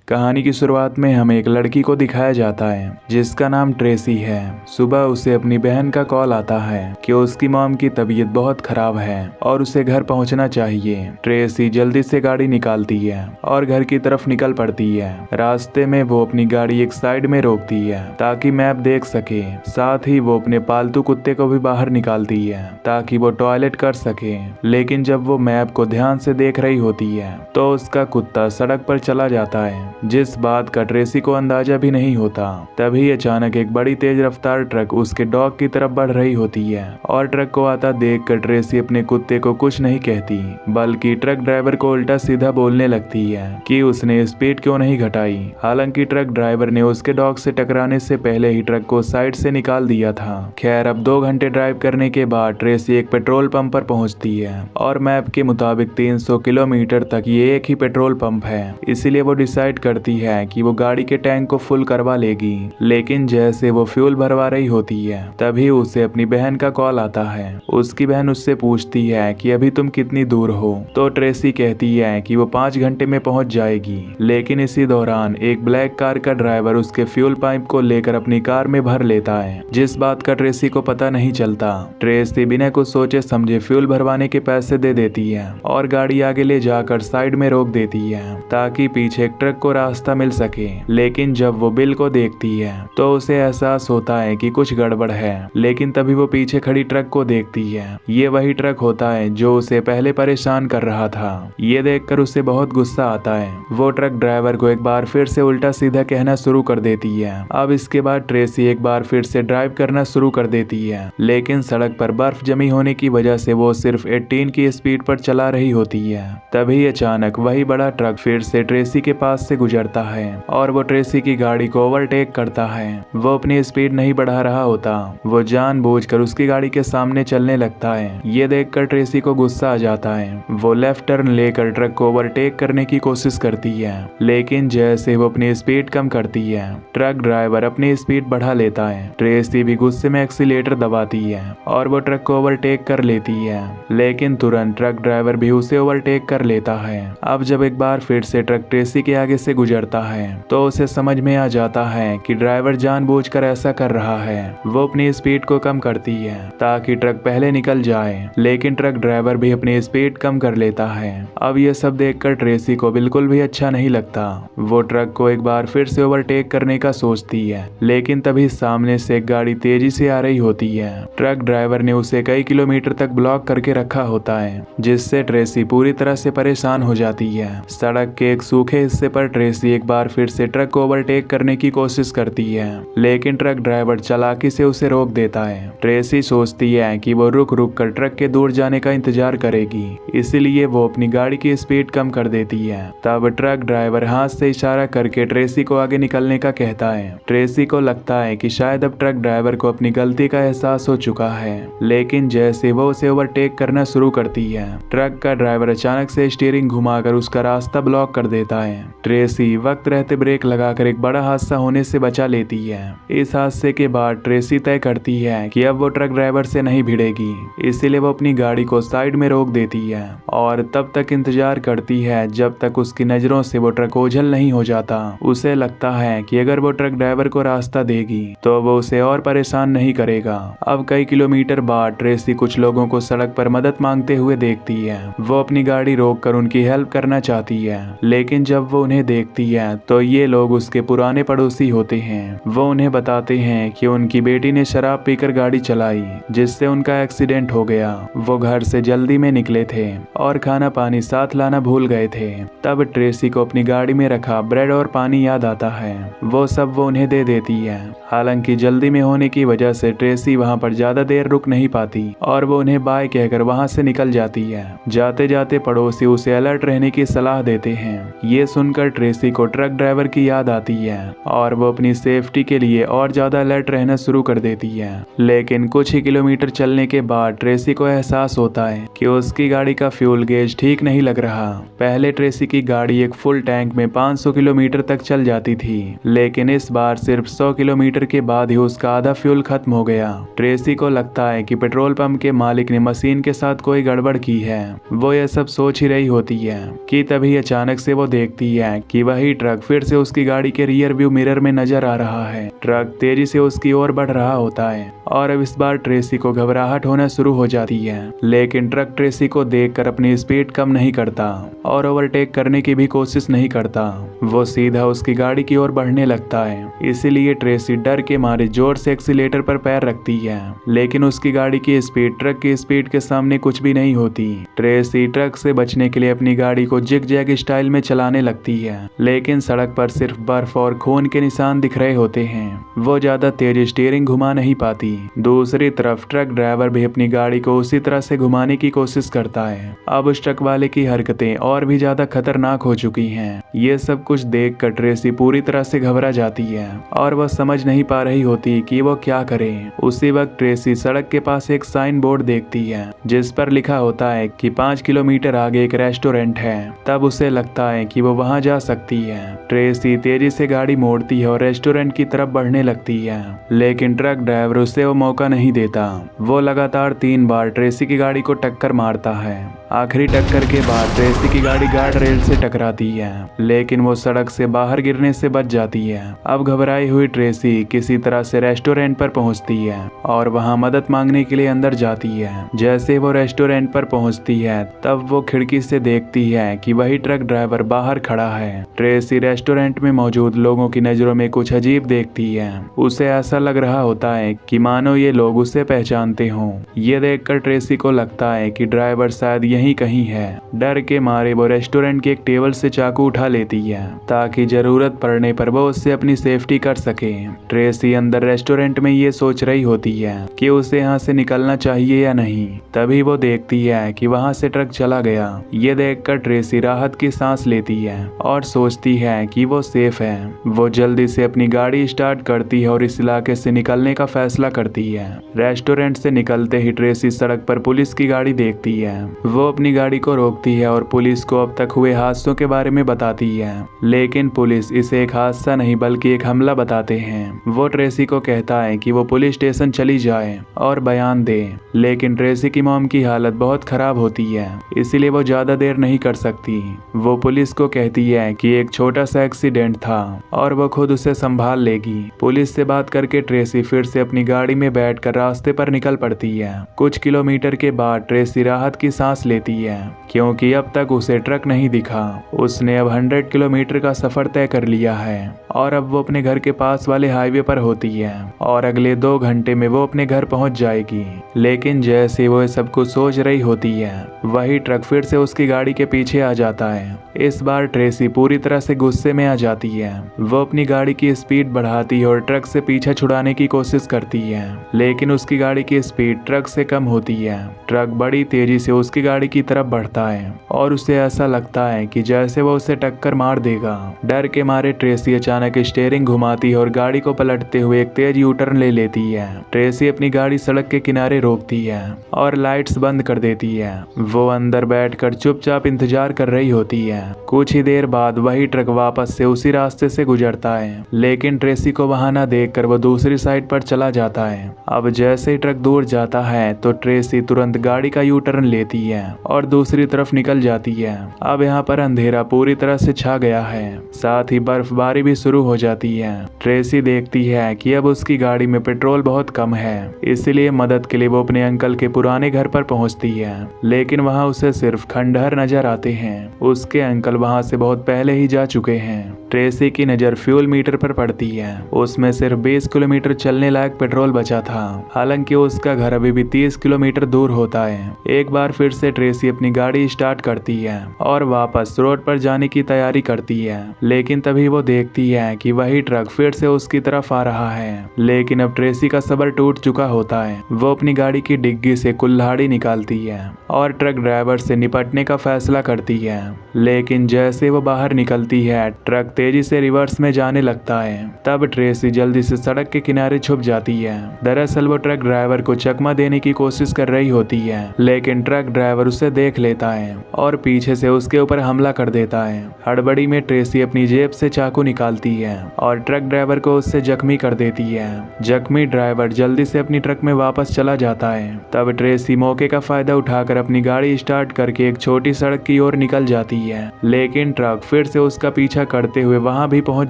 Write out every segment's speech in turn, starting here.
कहानी की शुरुआत में हमें एक लड़की को दिखाया जाता है जिसका नाम ट्रेसी है। सुबह उसे अपनी बहन का कॉल आता है कि उसकी मॉम की तबीयत बहुत खराब है और उसे घर पहुंचना चाहिए। ट्रेसी जल्दी से गाड़ी निकालती है और घर की तरफ निकल पड़ती है। रास्ते में वो अपनी गाड़ी एक साइड में रोकती है ताकि मैप देख सके। साथ ही वो अपने पालतू कुत्ते को भी बाहर निकालती है ताकि वो टॉयलेट कर सके। लेकिन जब वो मैप को ध्यान से देख रही होती है तो उसका कुत्ता सड़क पर चला जाता है, जिस बात का ट्रेसी को अंदाजा भी नहीं होता। तभी अचानक एक बड़ी तेज रफ्तार ट्रक उसके डॉग की तरफ बढ़ रही होती है और ट्रक को आता देखकर ट्रेसी अपने कुत्ते को कुछ नहीं कहती, बल्कि ट्रक ड्राइवर को उल्टा सीधा बोलने लगती है कि उसने स्पीड क्यों नहीं घटाई। हालांकि ट्रक ड्राइवर ने उसके डॉग से टकराने से पहले ही ट्रक को साइड से निकाल दिया था। खैर, अब 2 घंटे ड्राइव करने के बाद ट्रेसी एक पेट्रोल पंप पर पहुंचती है और मैप के मुताबिक 300 किलोमीटर तक ये एक ही पेट्रोल पंप है। इसीलिए वो डिसाइड करती है कि वो गाड़ी के टैंक को फुल करवा लेगी। लेकिन जैसे वो फ्यूल भरवा रही होती है तभी उसे अपनी बहन का कॉल आता है। उसकी बहन उससे पूछती है कि अभी तुम कितनी दूर हो, तो ट्रेसी कहती है कि वो 5 घंटे में पहुंच जाएगी। लेकिन इसी दौरान एक ब्लैक कार का ड्राइवर उसके फ्यूल पाइप को लेकर अपनी कार में भर लेता है, जिस बात का ट्रेसी को पता नहीं चलता। ट्रेसी बिना कुछ सोचे समझे फ्यूल भरवाने के पैसे दे देती है और गाड़ी आगे ले जाकर साइड में रोक देती है ताकि पीछे एक ट्रक को रास्ता मिल सके। लेकिन जब वो बिल को देखती है तो उसे एहसास होता है कि कुछ गड़बड़ है। लेकिन तभी वो पीछे खड़ी ट्रक को देखती है। ये वही ट्रक होता है जो उसे पहले परेशान कर रहा था। ये देखकर उसे बहुत गुस्सा आता है। वो ट्रक ड्राइवर को एक बार फिर से उल्टा सीधा कहना शुरू कर देती है। अब इसके बाद ट्रेसी एक बार फिर से ड्राइव करना शुरू कर देती है, लेकिन सड़क पर बर्फ जमी होने की वजह से वो सिर्फ 18 की स्पीड पर चला रही होती है। तभी अचानक वही बड़ा ट्रक फिर से ट्रेसी के पास से गुजरता है और वो ट्रेसी की गाड़ी को ओवरटेक करता है। वो अपनी स्पीड नहीं बढ़ा रहा होता, वो जानबूझकर उसकी गाड़ी के सामने चलने लगता है। ये देखकर ट्रेसी को गुस्सा आ जाता है। वो लेफ्ट टर्न लेकर ट्रक को ओवरटेक करने की कोशिश करती है, लेकिन जैसे वो अपनी स्पीड कम करती है ट्रक ड्राइवर अपनी स्पीड बढ़ा लेता है। ट्रेसी भी गुस्से में एक्सीलेटर दबाती है और वो ट्रक को ओवरटेक कर लेती है, लेकिन तुरंत ट्रक ड्राइवर भी उसे ओवरटेक कर लेता है। अब जब एक बार फिर से ट्रक ट्रेसी के आगे से गुजरता है तो उसे समझ में आ जाता है कि ड्राइवर जानबूझकर ऐसा कर रहा है। वो अपनी स्पीड को कम करती है ताकि ट्रक पहले निकल जाए, लेकिन ट्रक ड्राइवर भी अपनी स्पीड कम कर लेता है। अब ये सब देखकर ट्रेसी को बिल्कुल भी अच्छा नहीं लगता। वो ट्रक को एक बार फिर से ओवरटेक करने का सोचती है, लेकिन तभी सामने से एक गाड़ी तेजी से आ रही होती है। ट्रक ड्राइवर ने उसे कई किलोमीटर तक ब्लॉक करके रखा होता है, जिससे ट्रेसी पूरी तरह से परेशान हो जाती है। सड़क के एक सूखे हिस्से पर ट्रेसी एक बार फिर से ट्रक को ओवरटेक करने की कोशिश करती है, लेकिन ट्रक ड्राइवर चालाकी से उसे रोक देता है। ट्रेसी सोचती है कि वो रुक रुक कर ट्रक के दूर जाने का इंतजार करेगी, इसीलिए वो अपनी गाड़ी की स्पीड कम कर देती है। तब ट्रक ड्राइवर हाथ से इशारा करके ट्रेसी को आगे निकलने का कहता है। ट्रेसी को लगता है कि शायद अब ट्रक ड्राइवर को अपनी गलती का एहसास हो चुका है, लेकिन जैसे वो उसे ओवरटेक करना शुरू करती है ट्रक का ड्राइवर अचानक से स्टीयरिंग घुमाकर उसका रास्ता ब्लॉक कर देता है। ट्रेसी वक्त रहते ब्रेक लगाकर एक बड़ा हादसा होने से बचा लेती है। इस हादसे के बाद ट्रेसी तय करती है कि अब वो ट्रक ड्राइवर से नहीं भिड़ेगी, इसीलिए वो अपनी गाड़ी को साइड में रोक देती है और तब तक इंतजार करती है जब तक उसकी नजरों से वो ट्रक ओझल नहीं हो जाता। उसे लगता है कि अगर वो ट्रक ड्राइवर को रास्ता देगी तो वो उसे और परेशान नहीं करेगा। अब कई किलोमीटर बाद ट्रेसी कुछ लोगों को सड़क पर मदद मांगते हुए देखती है। वो अपनी गाड़ी रोककर उनकी हेल्प करना चाहती है, लेकिन जब वो उन्हें देखती है तो ये लोग उसके पुराने पड़ोसी होते हैं। वो उन्हें बताते हैं कि उनकी बेटी ने शराब पीकर गाड़ी चलाई, जिससे उनका एक्सीडेंट हो गया। वो घर से जल्दी में निकले थे और खाना पानी साथ लाना भूल गए थे। तब ट्रेसी को अपनी गाड़ी में रखा ब्रेड और पानी याद आता है। वो सब वो उन्हें दे देती है। हालांकि जल्दी में होने की वजह से ट्रेसी वहां पर ज्यादा देर रुक नहीं पाती और वो उन्हें बाय कहकर वहां से निकल जाती है। जाते जाते पड़ोसी उसे अलर्ट रहने की सलाह देते हैं। ये सुनकर ट्रेसी को ट्रक ड्राइवर की याद आती है और वो अपनी सेफ्टी के लिए और ज्यादा अलर्ट रहना शुरू कर देती है। लेकिन कुछ ही किलोमीटर चलने के बाद ट्रेसी को एहसास होता है कि उसकी गाड़ी का फ्यूल गेज ठीक नहीं लग रहा। पहले ट्रेसी की गाड़ी एक फुल टैंक में 500 किलोमीटर तक चल जाती थी, लेकिन इस बार सिर्फ 100 किलोमीटर के बाद ही उसका आधा फ्यूल खत्म हो गया। ट्रेसी को लगता है कि पेट्रोल पंप के मालिक ने मशीन के साथ कोई गड़बड़ की है। वो यह सब सोच ही रही होती है कि तभी अचानक से वो देखती है कि वही ट्रक फिर से उसकी गाड़ी के रियर व्यू मिरर में नजर आ रहा है। ट्रक तेजी से उसकी ओर बढ़ रहा होता है और अब इस बार ट्रेसी को घबराहट होना शुरू हो जाती है, लेकिन ट्रक ट्रेसी को देखकर अपनी स्पीड कम नहीं करता और ओवरटेक करने की भी कोशिश नहीं करता। वो सीधा उसकी गाड़ी की ओर बढ़ने लगता है, इसीलिए ट्रेसी डर के मारे जोर से एक्सीलेटर पर पैर रखती है, लेकिन उसकी गाड़ी की स्पीड ट्रक की स्पीड के सामने कुछ भी नहीं होती। ट्रेसी ट्रक से बचने के लिए अपनी गाड़ी को जिग जैग स्टाइल में चलाने लगती है, लेकिन सड़क पर सिर्फ बर्फ और खून के निशान दिख रहे होते हैं। वो ज्यादा तेज स्टीयरिंग घुमा नहीं पाती। दूसरी तरफ ट्रक ड्राइवर भी अपनी गाड़ी को उसी तरह से घुमाने की कोशिश करता है। अब उस ट्रक वाले की हरकतें और भी ज्यादा खतरनाक हो चुकी हैं। ये सब कुछ देखकर ट्रेसी पूरी तरह से घबरा जाती है और वह समझ नहीं पा रही होती कि वो क्या करे। उसी वक्त ट्रेसी सड़क के पास एक साइन बोर्ड देखती है जिस पर लिखा होता है कि 5 किलोमीटर आगे एक रेस्टोरेंट है। तब उसे लगता है कि वो वहां जा सकती है। ट्रेसी तेजी से गाड़ी मोड़ती है और रेस्टोरेंट की तरफ बढ़ने लगती है, लेकिन ट्रक ड्राइवर उसे वो मौका नहीं देता। वो लगातार 3 बार ट्रेसी की गाड़ी को टक्कर मारता है। आखिरी टक्कर के बाद ट्रेसी की गाड़ी गार्ड रेल से टकराती है, लेकिन वो सड़क से बाहर गिरने से बच जाती है। अब घबराई हुई ट्रेसी किसी तरह से रेस्टोरेंट पर पहुंचती है और वहां मदद मांगने के लिए अंदर जाती है। जैसे वो रेस्टोरेंट पर पहुंचती है तब वो खिड़की से देखती है कि वही ट्रक ड्राइवर बाहर खड़ा है। ट्रेसी रेस्टोरेंट में मौजूद लोगों की नजरों में कुछ अजीब देखती है। उसे ऐसा लग रहा होता है कि मानो ये लोग उसे पहचानते हों। ये देखकर ट्रेसी को लगता है कि ड्राइवर शायद यहीं कहीं है। डर के मारे वो रेस्टोरेंट की एक टेबल से चाकू उठा लेती है ताकि जरूरत पड़ने पर वो उससे अपनी सेफ्टी कर सके। ट्रेसी अंदर रेस्टोरेंट में ये सोच रही होती है कि उसे यहाँ से निकलना चाहिए या नहीं। तभी वो देखती है कि वहाँ से ट्रक चला गया। ये देखकर ट्रेसी राहत की सांस लेती है और सोचती है कि वो सेफ है। वो जल्दी से अपनी गाड़ी स्टार्ट करती है और इस इलाके से निकलने का फैसला करती है। रेस्टोरेंट से निकलते ही ट्रेसी सड़क पर पुलिस की गाड़ी देखती है। वो अपनी गाड़ी को रोकती है और पुलिस को अब तक हुए हादसों के बारे में बताती है, लेकिन पुलिस इसे एक हादसा नहीं बल्कि एक हमला बताते हैं। वो ट्रेसी को कहता है कि वो पुलिस स्टेशन चली जाए और बयान दे, लेकिन ट्रेसी की मॉम की हालत बहुत खराब होती है, इसीलिए वो ज्यादा देर नहीं कर सकती। वो पुलिस को कहती है कि एक छोटा सा एक्सीडेंट था और वो खुद उसे संभाल लेगी। पुलिस से बात करके ट्रेसी फिर से अपनी गाड़ी में बैठकर रास्ते पर निकल पड़ती है। कुछ किलोमीटर के बाद ट्रेसी राहत की सांस लेती है क्योंकि अब तक उसे ट्रक नहीं दिखा। उसने अब 100 किलोमीटर का सफर तय कर लिया है और अब वो अपने घर के पास वाले हाईवे पर होती है और अगले 2 घंटे में वो अपने घर पहुंच जाएगी। लेकिन जैसे वो सब कुछ सोच रही होती है वही ट्रक फिर से उसकी गाड़ी के पीछे आ जाता है। इस बार ट्रेसी पूरी तरह से गुस्से में आ जाती है। वो अपनी गाड़ी की स्पीड बढ़ाती है और ट्रक से पीछा छुड़ाने की कोशिश करती है, लेकिन उसकी गाड़ी की स्पीड ट्रक से कम होती है। ट्रक बड़ी तेजी से उसकी गाड़ी की तरफ बढ़ता है और उसे ऐसा लगता है कि जैसे वो उसे टक्कर मार देगा। डर के मारे ट्रेसी अचानक स्टीयरिंग घुमाती है और गाड़ी को पलटते हुए एक तेज यू टर्न ले लेती है। ट्रेसी अपनी गाड़ी सड़क के किनारे रोकती है और लाइट्स बंद कर देती है। वो अंदर बैठकर चुपचाप इंतजार कर रही होती है। कुछ ही देर बाद वही ट्रक वापस से उसी रास्ते से गुजरता है, लेकिन ट्रेसी को वहां न देखकर वो दूसरी साइड पर चला जाता है। अब जैसे ही ट्रक दूर जाता है तो ट्रेसी तुरंत गाड़ी का यू टर्न लेती है और दूसरी तरफ निकल जाती है। अब यहाँ पर अंधेरा पूरी तरह से छा गया है, साथ ही बर्फबारी भी शुरू हो जाती है। ट्रेसी देखती है कि अब उसकी गाड़ी में पेट्रोल बहुत कम है, इसलिए मदद के लिए वो अपने अंकल के पुराने घर पर पहुंचती है, लेकिन वहां उसे सिर्फ खंडहर नजर आते हैं। उसके अंकल वहां से बहुत पहले ही जा चुके हैं। ट्रेसी की नजर फ्यूल मीटर पर पड़ती है। उसमें सिर्फ 20 किलोमीटर चलने लायक पेट्रोल बचा था, हालांकि उसका घर अभी भी 30 किलोमीटर दूर होता है। एक बार फिर से ट्रेसी अपनी गाड़ी स्टार्ट करती है और वापस रोड पर जाने की तैयारी करती है, लेकिन तभी वो देखती है कि वही ट्रक फिर से उसकी तरफ आ रहा है। लेकिन अब ट्रेसी का सब्र टूट चुका होता है। वो अपनी गाड़ी की डिग्गी से कुल्हाड़ी निकालती है और ट्रक ड्राइवर से निपटने का फैसला करती है, लेकिन जैसे वो बाहर निकलती है ट्रक तेजी से रिवर्स में जाने लगता है। तब ट्रेसी जल्दी से सड़क के किनारे छुप जाती है। दरअसल वो ट्रक ड्राइवर को चकमा देने की कोशिश कर रही होती है, लेकिन ट्रक ड्राइवर उसे देख लेता है और पीछे से उसके ऊपर हमला कर देता है। हड़बड़ी में ट्रेसी अपनी जेब से चाकू निकालती है और ट्रक ड्राइवर को उससे जख्मी कर देती है। जख्मी ड्राइवर जल्दी से अपनी ट्रक में वापस चला जाता है। तब ट्रेसी मौके का फायदा उठाकर अपनी गाड़ी स्टार्ट करके एक छोटी सड़क की ओर निकल जाती है, लेकिन ट्रक फिर से उसका पीछा करते हुए वहां भी पहुंच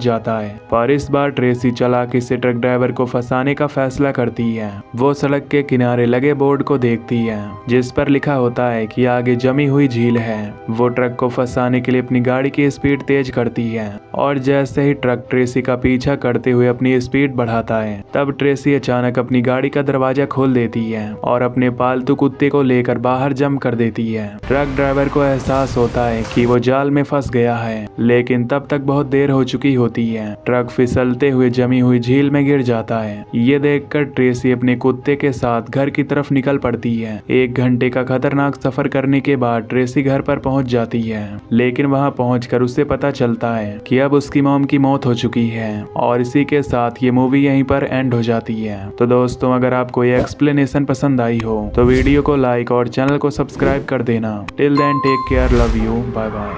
जाता है। पर इस बार ट्रेसी चालाकी से ट्रक ड्राइवर को फंसाने का फैसला करती है। वो सड़क के किनारे लगे बोर्ड को देखती है जिस पर लिखा होता है कि आगे जमी हुई झील है। वो ट्रक को फंसाने के लिए अपनी गाड़ी की स्पीड तेज करती है और जैसे ही ट्रक ट्रेसी का पीछा करते हुए अपनी स्पीड बढ़ाता है, तब ट्रेसी अचानक अपनी गाड़ी का दरवाजा खोल देती है और अपने पालतू कुत्ते को लेकर बाहर जंप कर देती है। ट्रक ड्राइवर को एहसास होता है कि वो जाल में फंस गया है, लेकिन तब तक बहुत देर हो चुकी होती है। ट्रक फिसलते हुए जमी हुई झील में गिर जाता है। ये देखकर ट्रेसी अपने कुत्ते के साथ घर की तरफ निकल पड़ती है। 1 घंटे का खतरनाक सफर करने के बाद ट्रेसी घर पर पहुंच जाती है, लेकिन वहां पहुंचकर उसे पता चलता है कि अब उसकी मॉम की मौत हो चुकी है। और इसी के साथ ये मूवी यहीं पर एंड हो जाती है। तो दोस्तों, अगर आपको ये एक्सप्लेनेशन पसंद आई हो तो वीडियो को लाइक और चैनल को सब्सक्राइब कर देना। Till then take care, love you, bye bye.